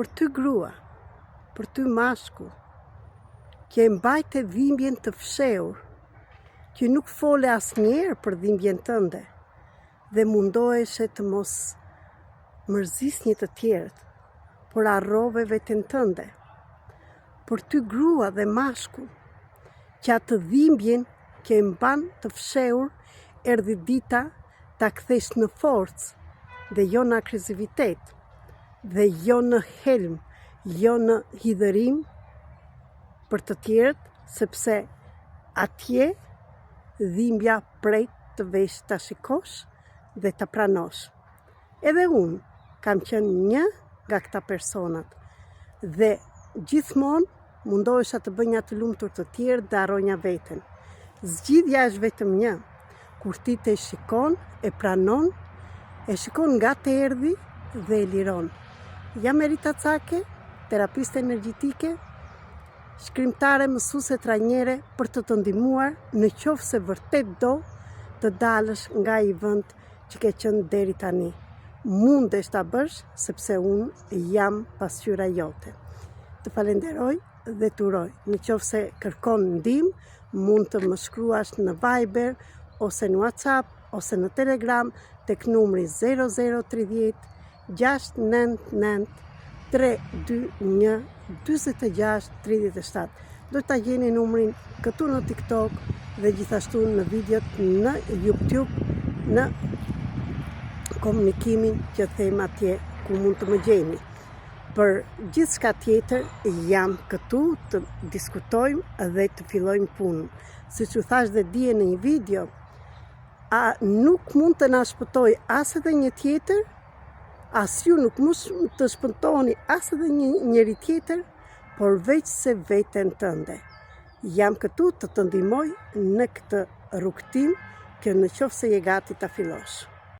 për ty grua, për ty mashkull, që e mbajte dhimbjen të fshehur, që nuk fole asnjëherë për dhimbjen tënde dhe mundoheshe të mos mërzisnje të tjerët, por harrove veten tënde. Për ty grua dhe mashkull, që atë dhimbjen që e mban të fshehur, erdhi dita ta kthesh në forcë dhe jo në agresivitet, dhe jo në helm, jo në hidhërim për të tjerët, sepse atje dhimbja pret të vesh ta shikosh dhe ta pranosh. Edhe unë kam qenë një nga këta personat dhe gjithmonë mundohesha të bënja të lumtur të tjerë dhe harronja veten. Zgjidhja është vetëm një, kur ti të shikon, e pranon, e shikon nga të erdhi dhe e liron. Jam Erita Cake, terapiste energjitike, shkrimtare, mësuese trajnere për të ndihmuar në qoftë se vërtet do të dalësh nga ai vend që ke qenë deri tani. Mundesh ta bësh sepse unë jam pasqyra jote. Të falenderoj dhe të uroj. Në qoftë se kërkon ndihmë, mund të më shkruash në Viber ose në WhatsApp ose në Telegram tek numri 0030 699 321 46 37. Do ta gjeni numrin këtu në TikTok dhe gjithashtu në videot në YouTube, në komunikimin që them atje ku mund të më gjeni. Për gjithçka tjetër jam këtu të diskutojmë dhe të fillojmë punën. Siç u thash dhe dje në një video, nuk mund të na shpëtoj as edhe një tjetër, as ju nuk mund të shpëtoni as edhe njëri tjetër, por veç se veten tënde. Jam këtu të të ndihmoj në këtë rrugtim që në qoftë se je gati ta fillosh.